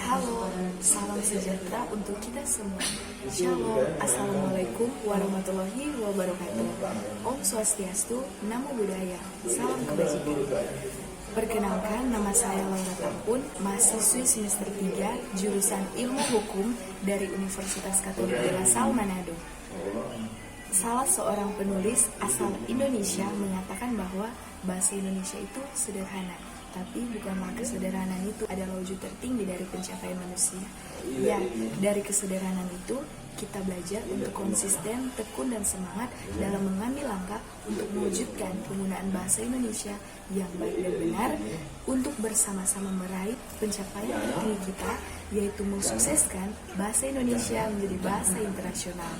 Halo, salam sejahtera untuk kita semua. Shalom, Assalamualaikum warahmatullahi wabarakatuh. Om Swastiastu, Namo Buddhaya, salam kebajikan. Perkenalkan, nama saya Laura Tampun, mahasiswi semester 3, jurusan Ilmu Hukum dari Universitas Katolik de la Salle, Manado. Salah seorang penulis asal Indonesia mengatakan bahwa bahasa Indonesia itu sederhana. Tapi bukanlah kesederhanaan itu adalah wujud tertinggi dari pencapaian manusia. Ya, dari kesederhanaan itu kita belajar untuk konsisten, tekun, dan semangat dalam mengambil langkah untuk mewujudkan penggunaan bahasa Indonesia yang baik dan benar untuk bersama-sama meraih pencapaian tertinggi kita, yaitu mensukseskan bahasa Indonesia menjadi bahasa internasional.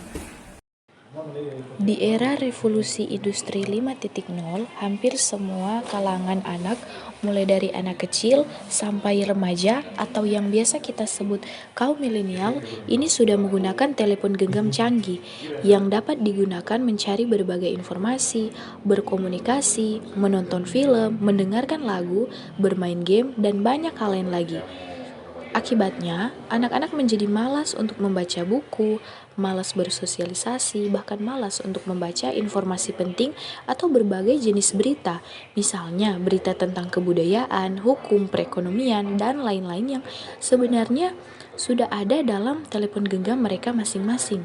Di era revolusi industri 5.0, hampir semua kalangan anak, mulai dari anak kecil sampai remaja atau yang biasa kita sebut kaum milenial, ini sudah menggunakan telepon genggam canggih yang dapat digunakan mencari berbagai informasi, berkomunikasi, menonton film, mendengarkan lagu, bermain game, dan banyak hal lain lagi. Akibatnya, anak-anak menjadi malas untuk membaca buku, malas bersosialisasi, bahkan malas untuk membaca informasi penting atau berbagai jenis berita, misalnya berita tentang kebudayaan, hukum, perekonomian, dan lain-lain yang sebenarnya sudah ada dalam telepon genggam mereka masing-masing.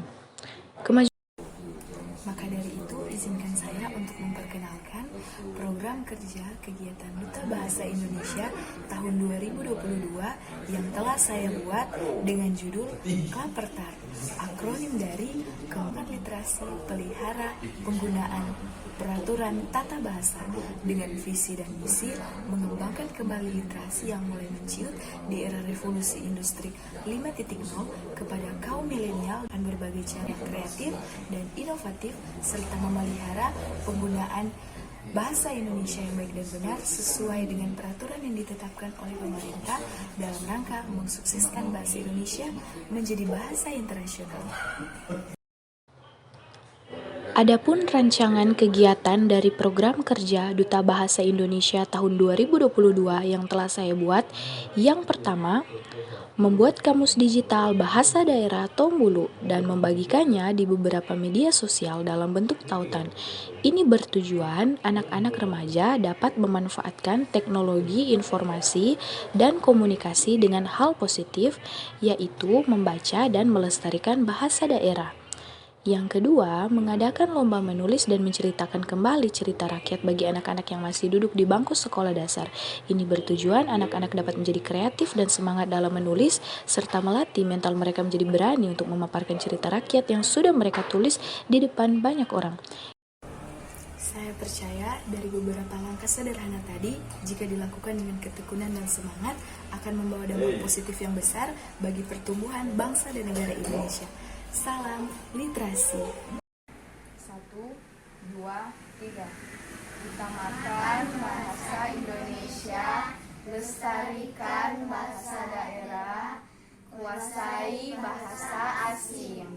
Maka dari itu, izinkan saya untuk memperkenalkan program kerja kegiatan Duta Bahasa Indonesia tahun 2022 yang telah saya buat dengan judul KLAPERTAR, akronim dari Kementerian Literasi, Pelihara, Penggunaan Peraturan Tata Bahasa, dengan visi dan misi mengembangkan kembali literasi yang mulai menciut di era revolusi industri 5.0 kepada kaum milenial dan berbagai cara kreatif dan inovatif serta memelihara penggunaan bahasa Indonesia yang baik dan benar sesuai dengan peraturan yang ditetapkan oleh pemerintah dalam rangka mensukseskan bahasa Indonesia menjadi bahasa internasional. Adapun rancangan kegiatan dari program kerja Duta Bahasa Indonesia tahun 2022 yang telah saya buat, yang pertama, membuat kamus digital bahasa daerah Tombulu dan membagikannya di beberapa media sosial dalam bentuk tautan. Ini bertujuan anak-anak remaja dapat memanfaatkan teknologi informasi dan komunikasi dengan hal positif, yaitu membaca dan melestarikan bahasa daerah. Yang kedua, mengadakan lomba menulis dan menceritakan kembali cerita rakyat bagi anak-anak yang masih duduk di bangku sekolah dasar. Ini bertujuan anak-anak dapat menjadi kreatif dan semangat dalam menulis, serta melatih mental mereka menjadi berani untuk memaparkan cerita rakyat yang sudah mereka tulis di depan banyak orang. Saya percaya dari beberapa langkah sederhana tadi, jika dilakukan dengan ketekunan dan semangat, akan membawa dampak positif yang besar bagi pertumbuhan bangsa dan negara Indonesia. Salam literasi. 1, 2, 3. Utamakan bahasa Indonesia, lestarikan bahasa daerah, kuasai bahasa asing.